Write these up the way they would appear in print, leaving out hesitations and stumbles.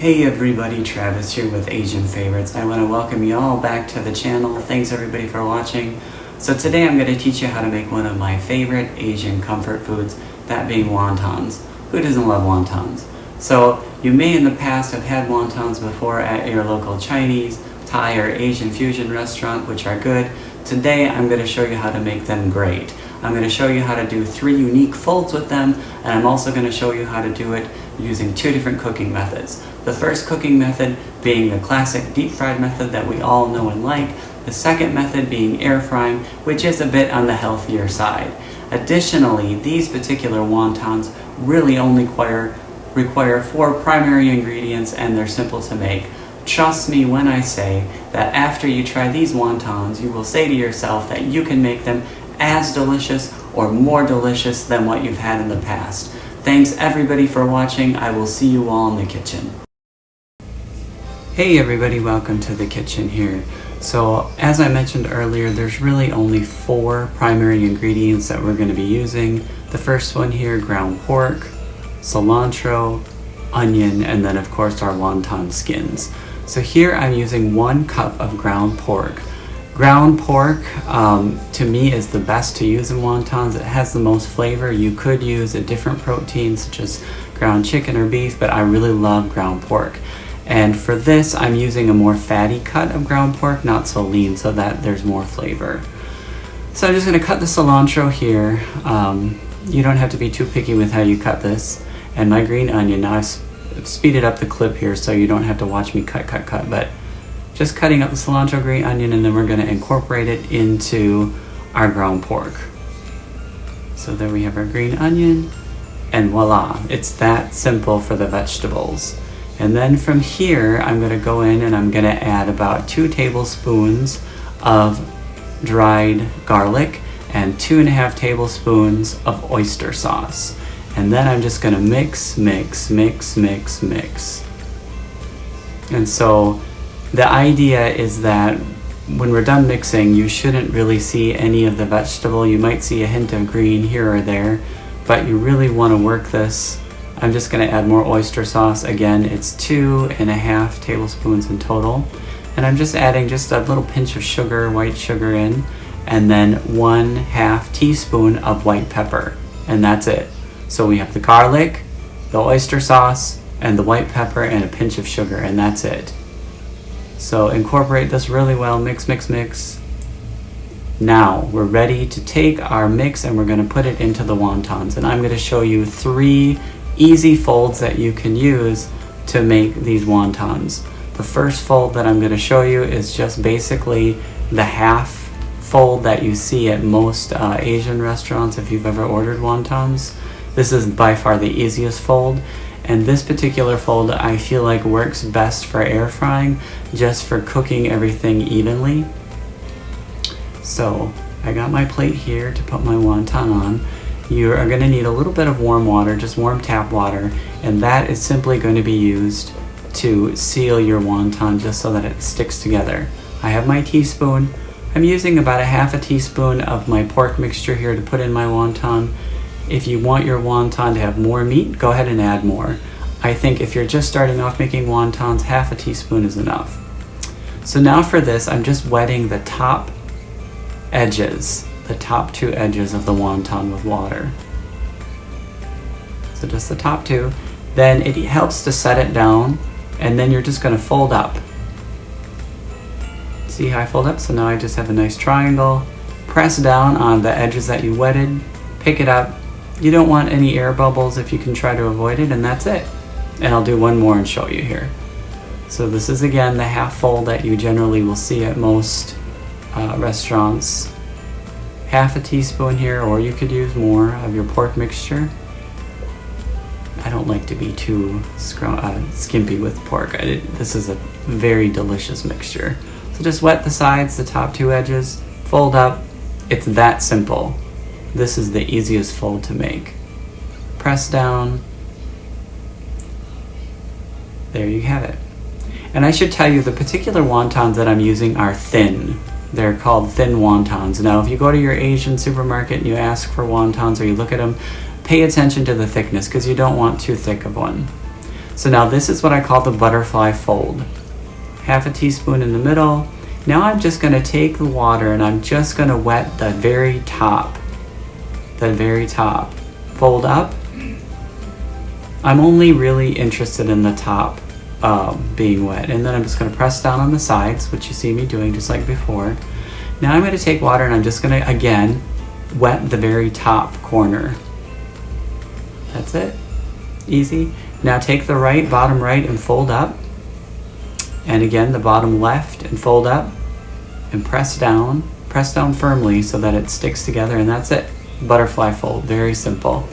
Hey everybody, Travis here with Asian Favorites. I want to welcome you all back to the channel. Thanks everybody for watching. So today I'm going to teach you how to make one of my favorite Asian comfort foods, that being wontons. Who doesn't love wontons? So you may in the past have had wontons before at your local Chinese, Thai, or Asian fusion restaurant, which are good. Today I'm going to show you how to make them great. I'm going to show you how to do 3 unique folds with them, and I'm also going to show you how to do it using 2 different cooking methods. The first cooking method being the classic deep fried method that we all know and like. The second method being air frying, which is a bit on the healthier side. Additionally, these particular wontons really only require 4 primary ingredients, and they're simple to make. Trust me when I say that after you try these wontons, you will say to yourself that you can make them as delicious or more delicious than what you've had in the past. Thanks everybody for watching. I will see you all in the kitchen. Hey everybody, welcome to the kitchen here. So as I mentioned earlier, there's really only 4 primary ingredients that we're going to be using. The first one here, ground pork, cilantro, onion, and then of course our wonton skins. So here I'm using 1 cup of ground pork. Ground pork, to me, is the best to use in wontons. It has the most flavor. You could use a different protein such as ground chicken or beef, but I really love ground pork. And for this, I'm using a more fatty cut of ground pork, not so lean, so that there's more flavor. So I'm just going to cut the cilantro here. You don't have to be too picky with how you cut this. And my green onion, now I've speeded up the clip here so you don't have to watch me cut, but just cutting up the cilantro, green onion, and then we're going to incorporate it into our ground pork. So there we have our green onion, and voila, it's that simple for the vegetables. And then from here, I'm going to go in and I'm going to add about 2 tablespoons of dried garlic and 2.5 tablespoons of oyster sauce. And then I'm just going to mix. And so the idea is that when we're done mixing, you shouldn't really see any of the vegetable. You might see a hint of green here or there, but you really want to work this. I'm just going to add more oyster sauce. Again, it's 2.5 tablespoons in total. And I'm just adding just a little pinch of sugar, white sugar in, and then 1/2 teaspoon of white pepper. And that's it. So we have the garlic, the oyster sauce, and the white pepper, and a pinch of sugar, and that's it. So incorporate this really well, mix. Now we're ready to take our mix and we're going to put it into the wontons. And I'm going to show you 3 easy folds that you can use to make these wontons. The first fold that I'm going to show you is just basically the half fold that you see at most Asian restaurants if you've ever ordered wontons. This is by far the easiest fold. And this particular fold I feel like works best for air frying, just for cooking everything evenly. So I got my plate here to put my wonton on. You are going to need a little bit of warm water, just warm tap water, and that is simply going to be used to seal your wonton just so that it sticks together. I have my teaspoon. I'm using about 1/2 teaspoon of my pork mixture here to put in my wonton. If you want your wonton to have more meat, go ahead and add more. I think if you're just starting off making wontons, 1/2 teaspoon is enough. So now for this, I'm just wetting the top edges, the top 2 edges of the wonton with water. So just the top 2. Then it helps to set it down, and then you're just going to fold up. See how I fold up? So now I just have a nice triangle. Press down on the edges that you wetted, pick it up. You don't want any air bubbles if you can try to avoid it, and that's it. And I'll do one more and show you here. So this is again the half fold that you generally will see at most restaurants. 1/2 teaspoon here, or you could use more of your pork mixture. I don't like to be too skimpy with pork. This is a very delicious mixture. So just wet the sides, the top 2 edges, fold up. It's that simple. This is the easiest fold to make. Press down. There you have it. And I should tell you, the particular wontons that I'm using are thin. They're called thin wontons. Now, if you go to your Asian supermarket and you ask for wontons or you look at them, pay attention to the thickness because you don't want too thick of one. So now this is what I call the butterfly fold. Half a teaspoon in the middle. Now I'm just going to take the water and I'm just going to wet the very top. The very top. Fold up. I'm only really interested in the top being wet. And then I'm just going to press down on the sides, which you see me doing just like before. Now I'm going to take water and I'm just going to, again, wet the very top corner. That's it. Easy. Now take the bottom right and fold up. And again, the bottom left and fold up. And press down. Press down firmly so that it sticks together, and that's it. Butterfly fold. Very simple.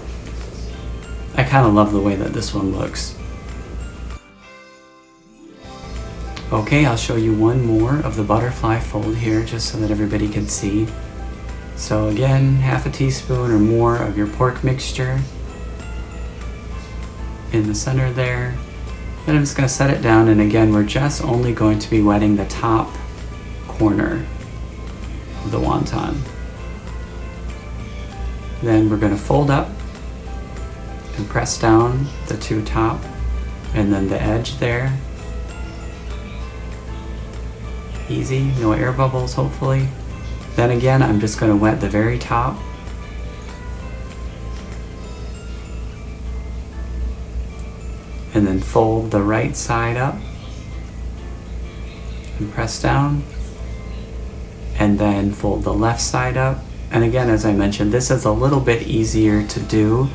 I kind of love the way that this one looks. Okay, I'll show you one more of the butterfly fold here just so that everybody can see. So again, half a teaspoon or more of your pork mixture in the center there. Then I'm just going to set it down, and again, we're just only going to be wetting the top corner of the wonton. Then we're going to fold up and press down the two top and then the edge there. Easy, no air bubbles hopefully. Then again, I'm just going to wet the very top. And then fold the right side up and press down. And then fold the left side up. And again, as I mentioned, this is a little bit easier to do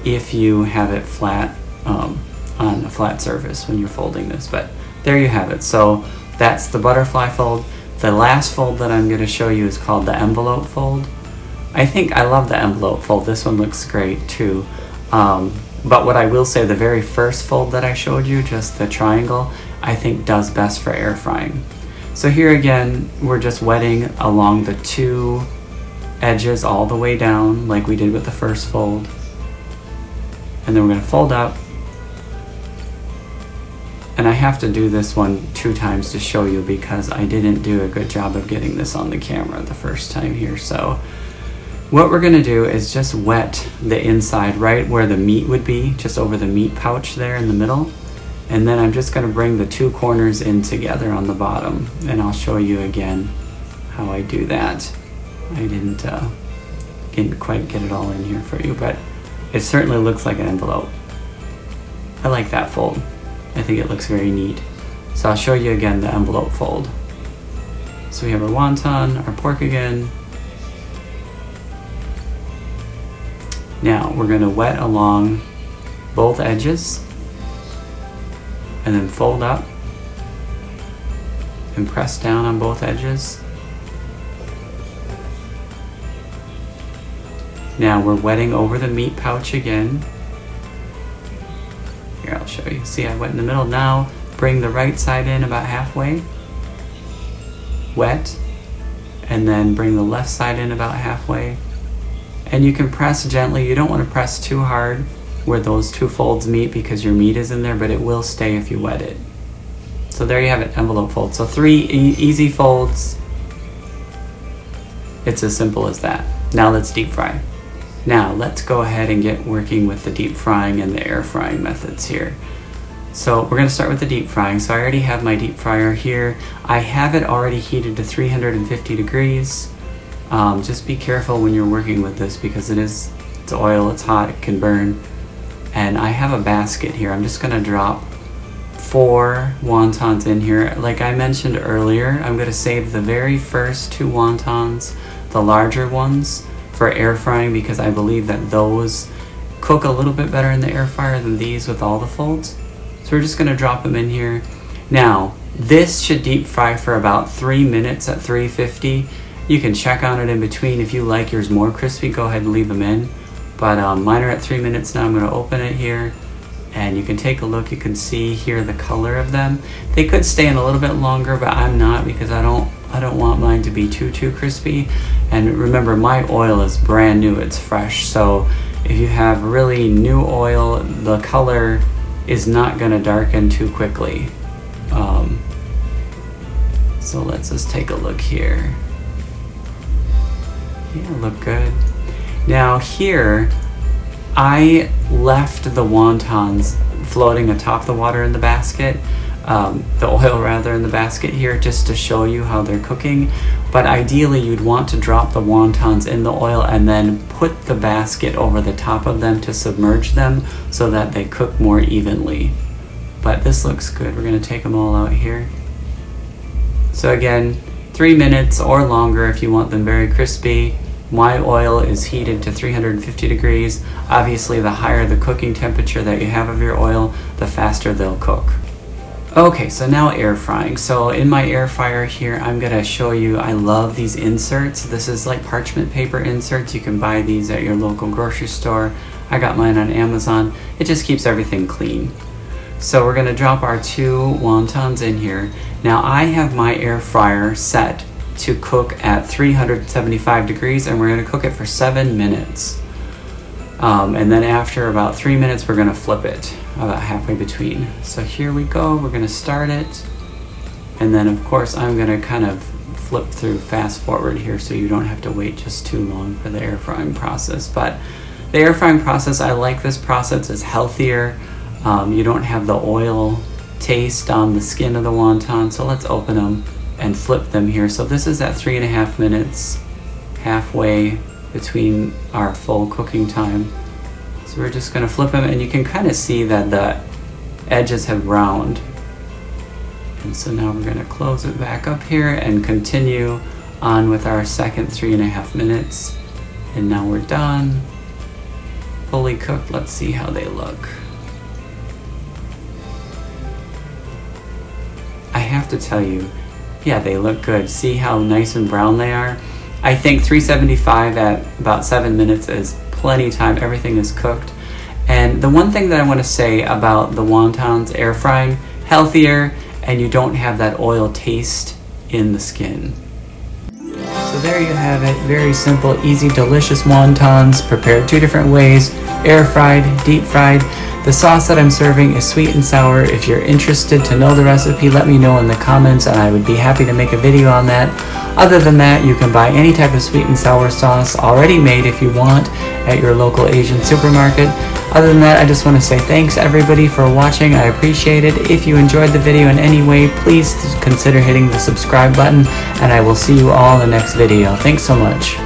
if you have it flat on a flat surface when you're folding this. But there you have it. So that's the butterfly fold. The last fold that I'm going to show you is called the envelope fold. I love the envelope fold. This one looks great too. But what I will say, the very first fold that I showed you, just the triangle, I think does best for air frying. So here again, we're just wetting along the two edges all the way down like we did with the first fold. And then we're going to fold up. And I have to do this one 2 times to show you because I didn't do a good job of getting this on the camera the first time here. So what we're going to do is just wet the inside right where the meat would be, just over the meat pouch there in the middle. And then I'm just going to bring the 2 corners in together on the bottom. And I'll show you again how I do that. I didn't quite get it all in here for you, but it certainly looks like an envelope. I like that fold. I think it looks very neat. So I'll show you again the envelope fold. So we have our wonton, our pork again. Now we're going to wet along both edges and then fold up and press down on both edges. Now we're wetting over the meat pouch again. Here, I'll show you. See, I wet in the middle. Now bring the right side in about halfway. Wet. And then bring the left side in about halfway. And you can press gently. You don't want to press too hard where those 2 folds meet because your meat is in there, but it will stay if you wet it. So there you have it, envelope fold. So 3 easy folds. It's as simple as that. Now let's deep fry. Now let's go ahead and get working with the deep frying and the air frying methods here. So we're going to start with the deep frying. So I already have my deep fryer here. I have it already heated to 350 degrees. Just be careful when you're working with this because it's oil, it's hot, it can burn. And I have a basket here. I'm just going to drop 4 wontons in here. Like I mentioned earlier, I'm going to save the very first 2 wontons, the larger ones, for air frying because I believe that those cook a little bit better in the air fryer than these with all the folds. So we're just going to drop them in here. Now, this should deep fry for about 3 minutes at 350. You can check on it in between. If you like yours more crispy, go ahead and leave them in. But mine are at 3 minutes now. I'm going to open it here and you can take a look. You can see here the color of them. They could stay in a little bit longer, but I'm not because I don't want mine to be too crispy. And remember, my oil is brand new, it's fresh. So if you have really new oil, the color is not going to darken too quickly. So let's just take a look here. Yeah, look good. Now here, I left the wontons floating atop the water in the basket, the oil rather in the basket here, just to show you how they're cooking. But ideally you'd want to drop the wontons in the oil and then put the basket over the top of them to submerge them so that they cook more evenly. But this looks good. We're going to take them all out here. So again, 3 minutes or longer if you want them very crispy. My oil is heated to 350 degrees. Obviously, the higher the cooking temperature that you have of your oil, the faster they'll cook. Okay, so now air frying. So in my air fryer here, I'm gonna show you, I love these inserts. This is like parchment paper inserts. You can buy these at your local grocery store. I got mine on Amazon. It just keeps everything clean. So we're gonna drop our 2 wontons in here. Now I have my air fryer set to cook at 375 degrees, and we're going to cook it for 7 minutes. And then after about 3 minutes, we're going to flip it about halfway between. So here we go. We're going to start it. And then, of course, I'm going to kind of flip through fast forward here so you don't have to wait just too long for the air frying process. But the air frying process, I like this process. It's healthier. You don't have the oil taste on the skin of the wonton. So let's open them and flip them here. So this is at 3.5 minutes, halfway between our full cooking time. So we're just going to flip them, and you can kind of see that the edges have browned. And so now we're going to close it back up here and continue on with our second 3.5 minutes. And now we're done, fully cooked. Let's see how they look. I have to tell you, yeah, they look good. See how nice and brown they are? I think 375 at about 7 minutes is plenty time. Everything is cooked. And the one thing that I want to say about the wontons air frying, healthier, and you don't have that oil taste in the skin. So there you have it. Very simple, easy, delicious wontons prepared 2 different ways. Air fried, deep fried. The sauce that I'm serving is sweet and sour. If you're interested to know the recipe, let me know in the comments and I would be happy to make a video on that. Other than that, you can buy any type of sweet and sour sauce already made if you want at your local Asian supermarket. Other than that, I just want to say thanks everybody for watching. I appreciate it. If you enjoyed the video in any way, please consider hitting the subscribe button, and I will see you all in the next video. Thanks so much.